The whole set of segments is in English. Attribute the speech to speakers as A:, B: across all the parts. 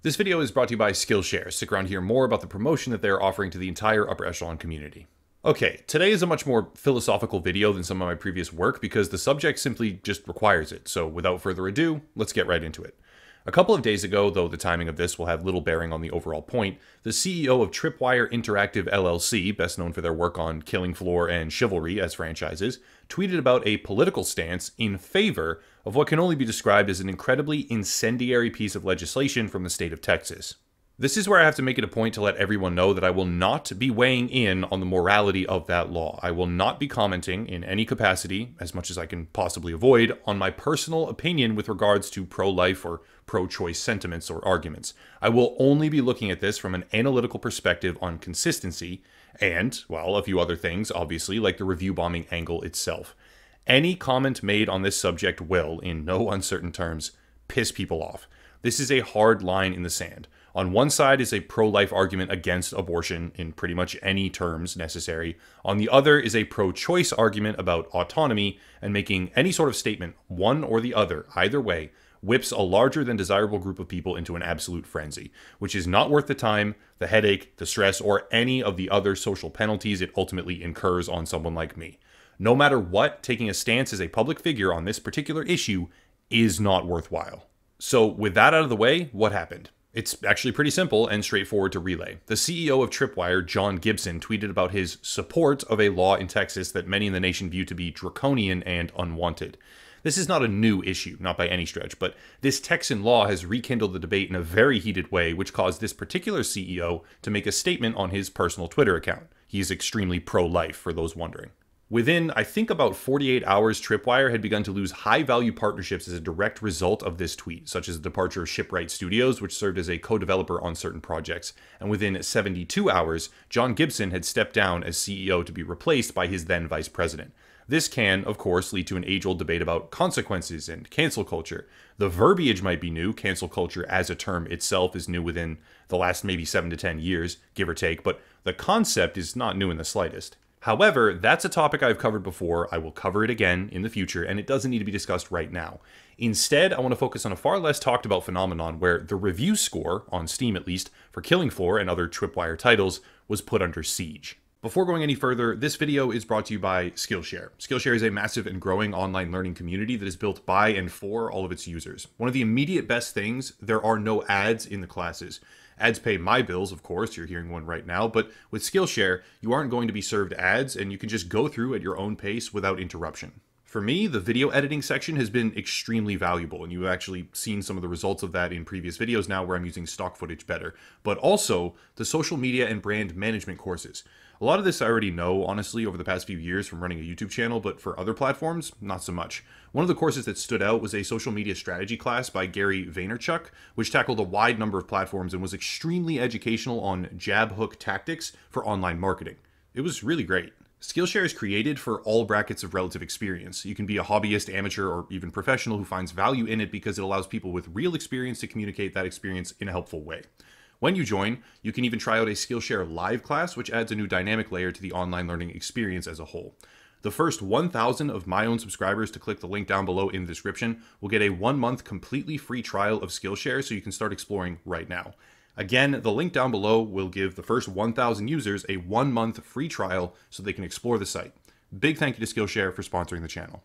A: This video is brought to you by Skillshare. Stick around to hear more about the promotion that they're offering to the entire upper echelon community. Okay, today is a much more philosophical video than some of my previous work because the subject simply just requires it. So without further ado, let's get right into it. A couple of days ago, though the timing of this will have little bearing on the overall point, the CEO of Tripwire Interactive LLC, best known for their work on Killing Floor and Chivalry as franchises, tweeted about a political stance in favor of what can only be described as an incredibly incendiary piece of legislation from the state of Texas. This is where I have to make it a point to let everyone know that I will not be weighing in on the morality of that law. I will not be commenting in any capacity, as much as I can possibly avoid, on my personal opinion with regards to pro-life or pro-choice sentiments or arguments. I will only be looking at this from an analytical perspective on consistency and, well, a few other things, obviously, like the review bombing angle itself. Any comment made on this subject will, in no uncertain terms, piss people off. This is a hard line in the sand. On one side is a pro-life argument against abortion in pretty much any terms necessary. On the other is a pro-choice argument about autonomy, and making any sort of statement, one or the other, either way, whips a larger than desirable group of people into an absolute frenzy, which is not worth the time, the headache, the stress, or any of the other social penalties it ultimately incurs on someone like me. No matter what, taking a stance as a public figure on this particular issue is not worthwhile. So with that out of the way, what happened? It's actually pretty simple and straightforward to relay. The CEO of Tripwire, John Gibson, tweeted about his support of a law in Texas that many in the nation view to be draconian and unwanted. This is not a new issue, not by any stretch, but this Texan law has rekindled the debate in a very heated way, which caused this particular CEO to make a statement on his personal Twitter account. He is extremely pro-life, for those wondering. Within, I think, about 48 hours, Tripwire had begun to lose high-value partnerships as a direct result of this tweet, such as the departure of Shipwright Studios, which served as a co-developer on certain projects. And within 72 hours, John Gibson had stepped down as CEO to be replaced by his then vice president. This can, of course, lead to an age-old debate about consequences and cancel culture. The verbiage might be new. Cancel culture as a term itself is new within the last maybe 7 to 10 years, give or take, but the concept is not new in the slightest. However, that's a topic I've covered before, I will cover it again in the future, and it doesn't need to be discussed right now. Instead, I want to focus on a far less talked about phenomenon where the review score, on Steam at least, for Killing Floor and other Tripwire titles was put under siege. Before going any further, this video is brought to you by Skillshare. Skillshare is a massive and growing online learning community that is built by and for all of its users. One of the immediate best things, there are no ads in the classes. Ads pay my bills, of course, you're hearing one right now, but with Skillshare, you aren't going to be served ads and you can just go through at your own pace without interruption. For me, the video editing section has been extremely valuable, and you've actually seen some of the results of that in previous videos now where I'm using stock footage better, but also the social media and brand management courses. A lot of this I already know, honestly, over the past few years from running a YouTube channel, but for other platforms, not so much. One of the courses that stood out was a social media strategy class by Gary Vaynerchuk, which tackled a wide number of platforms and was extremely educational on jab hook tactics for online marketing. It was really great. Skillshare is created for all brackets of relative experience. You can be a hobbyist, amateur, or even professional who finds value in it because it allows people with real experience to communicate that experience in a helpful way. When you join, you can even try out a Skillshare live class, which adds a new dynamic layer to the online learning experience as a whole. The first 1,000 of my own subscribers to click the link down below in the description will get a 1-month completely free trial of Skillshare so you can start exploring right now. Again, the link down below will give the first 1,000 users a 1-month free trial so they can explore the site. Big thank you to Skillshare for sponsoring the channel.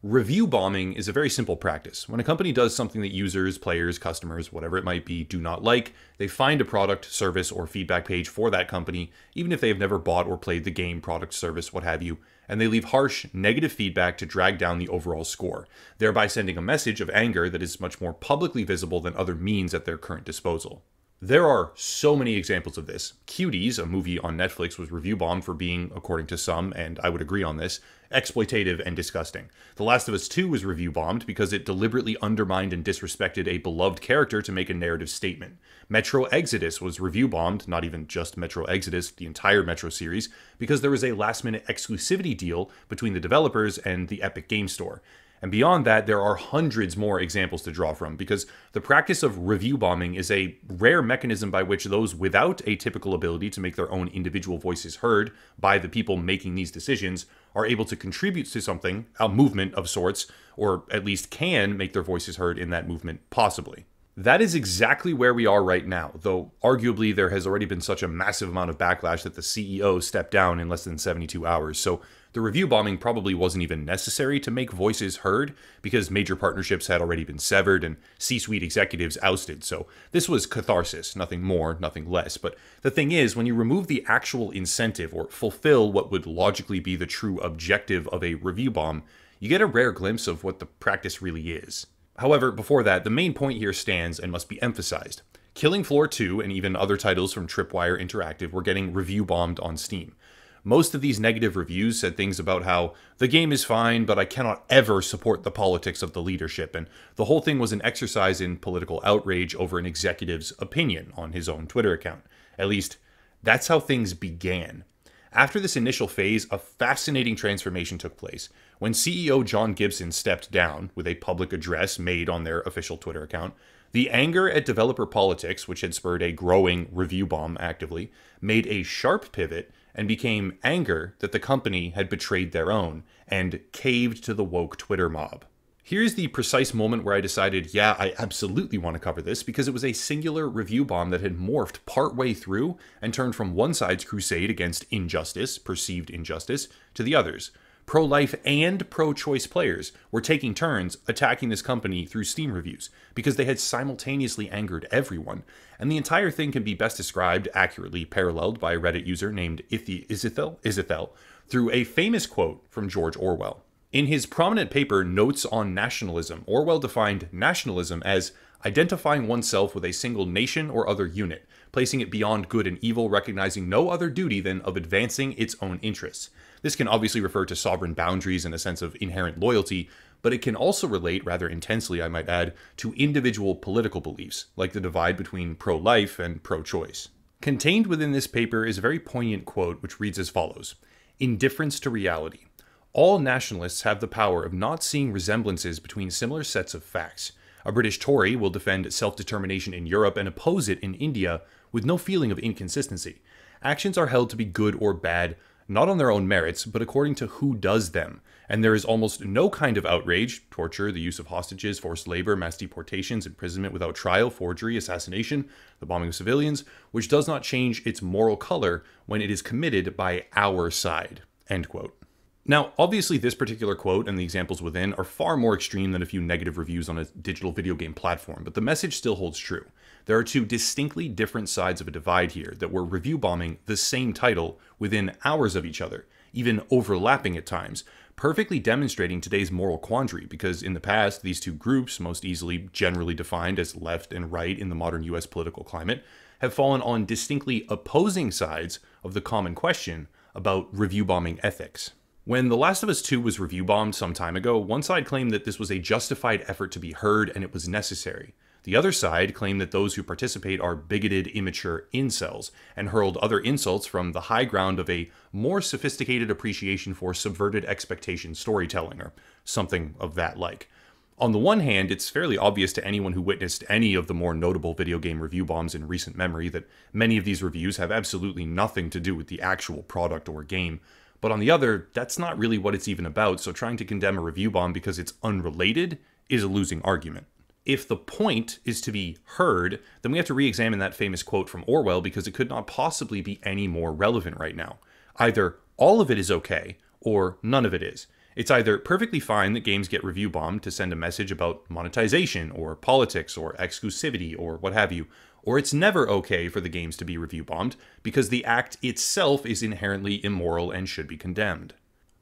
A: Review bombing is a very simple practice. When a company does something that users, players, customers, whatever it might be, do not like, they find a product, service, or feedback page for that company, even if they have never bought or played the game, product, service, what have you, and they leave harsh, negative feedback to drag down the overall score, thereby sending a message of anger that is much more publicly visible than other means at their current disposal. There are so many examples of this. Cuties, a movie on Netflix, was review bombed for being, according to some, and I would agree on this, exploitative and disgusting. The Last of Us 2 was review bombed because it deliberately undermined and disrespected a beloved character to make a narrative statement. Metro Exodus was review bombed, not even just Metro Exodus, the entire Metro series, because there was a last-minute exclusivity deal between the developers and the Epic Game Store. And beyond that, there are hundreds more examples to draw from, because the practice of review bombing is a rare mechanism by which those without a typical ability to make their own individual voices heard by the people making these decisions are able to contribute to something, a movement of sorts, or at least can make their voices heard in that movement, possibly. That is exactly where we are right now, though arguably there has already been such a massive amount of backlash that the CEO stepped down in less than 72 hours, so the review bombing probably wasn't even necessary to make voices heard, because major partnerships had already been severed and C-suite executives ousted, so this was catharsis, nothing more, nothing less. But the thing is, when you remove the actual incentive or fulfill what would logically be the true objective of a review bomb, you get a rare glimpse of what the practice really is. However, before that, the main point here stands and must be emphasized. Killing Floor 2 and even other titles from Tripwire Interactive were getting review bombed on Steam. Most of these negative reviews said things about how the game is fine, but I cannot ever support the politics of the leadership, and the whole thing was an exercise in political outrage over an executive's opinion on his own Twitter account. At least, that's how things began. After this initial phase, a fascinating transformation took place. When CEO John Gibson stepped down with a public address made on their official Twitter account, the anger at developer politics, which had spurred a growing review bomb actively, made a sharp pivot and became anger that the company had betrayed their own and caved to the woke Twitter mob. Here's the precise moment where I decided, yeah, I absolutely want to cover this, because it was a singular review bomb that had morphed partway through and turned from one side's crusade against injustice, perceived injustice, to the others. Pro-life and pro-choice players were taking turns attacking this company through Steam reviews, because they had simultaneously angered everyone, and the entire thing can be best described, accurately paralleled by a Reddit user named Izithel, through a famous quote from George Orwell. In his prominent paper, Notes on Nationalism, Orwell defined nationalism as identifying oneself with a single nation or other unit, placing it beyond good and evil, recognizing no other duty than of advancing its own interests. This can obviously refer to sovereign boundaries and a sense of inherent loyalty, but it can also relate, rather intensely I might add, to individual political beliefs, like the divide between pro-life and pro-choice. Contained within this paper is a very poignant quote which reads as follows: "Indifference to reality. All nationalists have the power of not seeing resemblances between similar sets of facts. A British Tory will defend self-determination in Europe and oppose it in India with no feeling of inconsistency. Actions are held to be good or bad, not on their own merits, but according to who does them. And there is almost no kind of outrage, torture, the use of hostages, forced labor, mass deportations, imprisonment without trial, forgery, assassination, the bombing of civilians, which does not change its moral color when it is committed by our side." End quote. Now, obviously this particular quote and the examples within are far more extreme than a few negative reviews on a digital video game platform, but the message still holds true. There are two distinctly different sides of a divide here that were review bombing the same title within hours of each other, even overlapping at times, perfectly demonstrating today's moral quandary, because in the past, these two groups, most easily generally defined as left and right in the modern US political climate, have fallen on distinctly opposing sides of the common question about review bombing ethics. When The Last of Us 2 was review bombed some time ago, one side claimed that this was a justified effort to be heard and it was necessary. The other side claimed that those who participate are bigoted, immature incels, and hurled other insults from the high ground of a more sophisticated appreciation for subverted expectation storytelling, or something of that like. On the one hand, it's fairly obvious to anyone who witnessed any of the more notable video game review bombs in recent memory that many of these reviews have absolutely nothing to do with the actual product or game. But on the other, that's not really what it's even about, so trying to condemn a review bomb because it's unrelated is a losing argument. If the point is to be heard, then we have to re-examine that famous quote from Orwell, because it could not possibly be any more relevant right now. Either all of it is okay, or none of it is. It's either perfectly fine that games get review bombed to send a message about monetization, or politics, or exclusivity, or what have you, or it's never okay for the games to be review bombed, because the act itself is inherently immoral and should be condemned.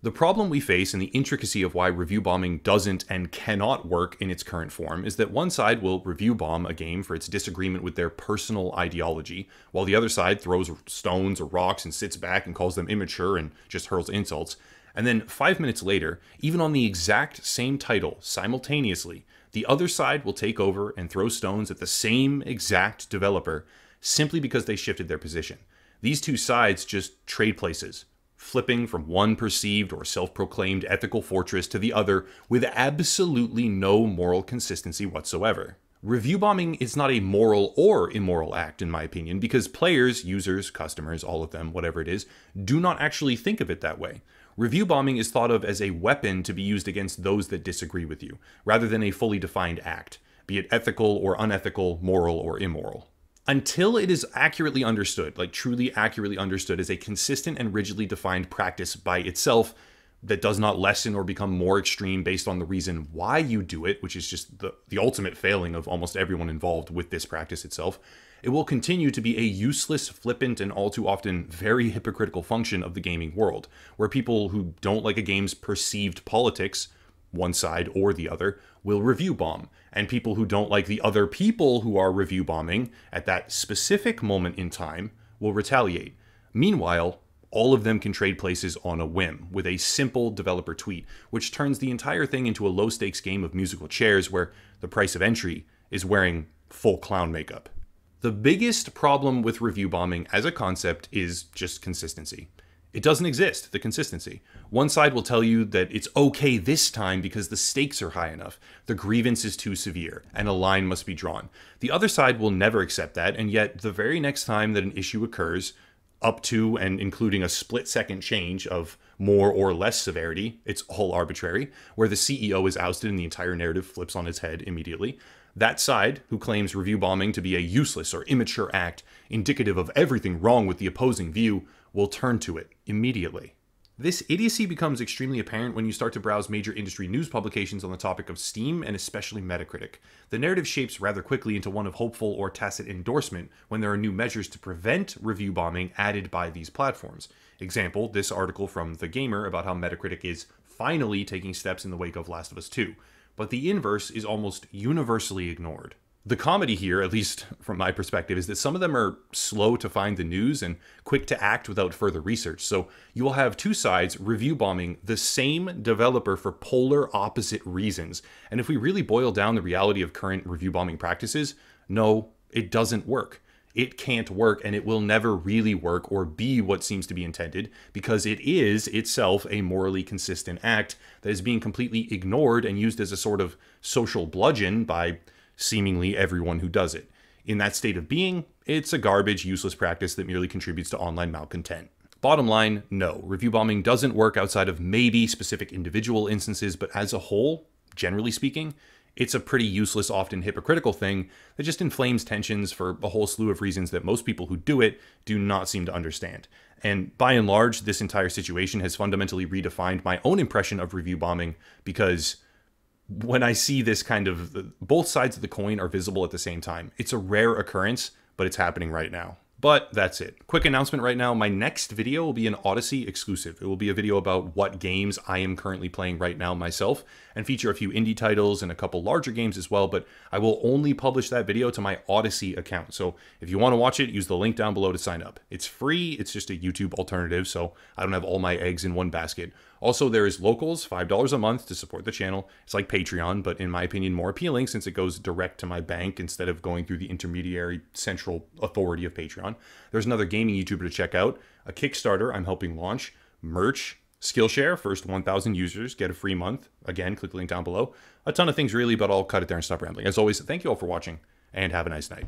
A: The problem we face and the intricacy of why review bombing doesn't and cannot work in its current form is that one side will review bomb a game for its disagreement with their personal ideology, while the other side throws stones or rocks and sits back and calls them immature and just hurls insults. And then 5 minutes later, even on the exact same title, simultaneously, the other side will take over and throw stones at the same exact developer simply because they shifted their position. These two sides just trade places, flipping from one perceived or self-proclaimed ethical fortress to the other with absolutely no moral consistency whatsoever. Review bombing is not a moral or immoral act, in my opinion, because players, users, customers, all of them, whatever it is, do not actually think of it that way. Review bombing is thought of as a weapon to be used against those that disagree with you, rather than a fully defined act. be it ethical or unethical, moral or immoral. Until it is accurately understood, like truly accurately understood as a consistent and rigidly defined practice by itself that does not lessen or become more extreme based on the reason why you do it, which is just the ultimate failing of almost everyone involved with this practice itself, it will continue to be a useless, flippant, and all too often very hypocritical function of the gaming world, where people who don't like a game's perceived politics, one side or the other, will review bomb, and people who don't like the other people who are review bombing at that specific moment in time will retaliate. Meanwhile, all of them can trade places on a whim with a simple developer tweet, which turns the entire thing into a low-stakes game of musical chairs where the price of entry is wearing full clown makeup. The biggest problem with review bombing as a concept is just consistency. It doesn't exist, the consistency. One side will tell you that it's okay this time because the stakes are high enough, the grievance is too severe, and a line must be drawn. The other side will never accept that, and yet the very next time that an issue occurs, up to and including a split-second change of more or less severity, it's all arbitrary, where the CEO is ousted and the entire narrative flips on its head immediately, that side, who claims review bombing to be a useless or immature act, indicative of everything wrong with the opposing view, will turn to it immediately. This idiocy becomes extremely apparent when you start to browse major industry news publications on the topic of Steam and especially Metacritic. The narrative shapes rather quickly into one of hopeful or tacit endorsement when there are new measures to prevent review bombing added by these platforms. Example, this article from The Gamer about how Metacritic is finally taking steps in the wake of Last of Us 2. But the inverse is almost universally ignored. The comedy here, at least from my perspective, is that some of them are slow to find the news and quick to act without further research. So you will have two sides review bombing the same developer for polar opposite reasons. And if we really boil down the reality of current review bombing practices, no, it doesn't work. It can't work, and it will never really work or be what seems to be intended because it is itself a morally consistent act that is being completely ignored and used as a sort of social bludgeon by seemingly everyone who does it. In that state of being, it's a garbage, useless practice that merely contributes to online malcontent. Bottom line, no, review bombing doesn't work outside of maybe specific individual instances, but as a whole, generally speaking, it's a pretty useless, often hypocritical thing that just inflames tensions for a whole slew of reasons that most people who do it do not seem to understand. And by and large, this entire situation has fundamentally redefined my own impression of review bombing because when I see this kind of, both sides of the coin are visible at the same time. It's a rare occurrence, but it's happening right now. But that's it. Quick announcement right now, my next video will be an Odyssey exclusive. It will be a video about what games I am currently playing right now myself and feature a few indie titles and a couple larger games as well, but I will only publish that video to my Odyssey account. So if you want to watch it, use the link down below to sign up. It's free, it's just a YouTube alternative, so I don't have all my eggs in one basket. Also, there is Locals, $5 a month to support the channel. It's like Patreon, but in my opinion, more appealing since it goes direct to my bank instead of going through the intermediary central authority of Patreon. There's another gaming YouTuber to check out, a Kickstarter I'm helping launch, merch, Skillshare, first 1,000 users get a free month. Again, click the link down below. A ton of things really, but I'll cut it there and stop rambling. As always, thank you all for watching, and have a nice night.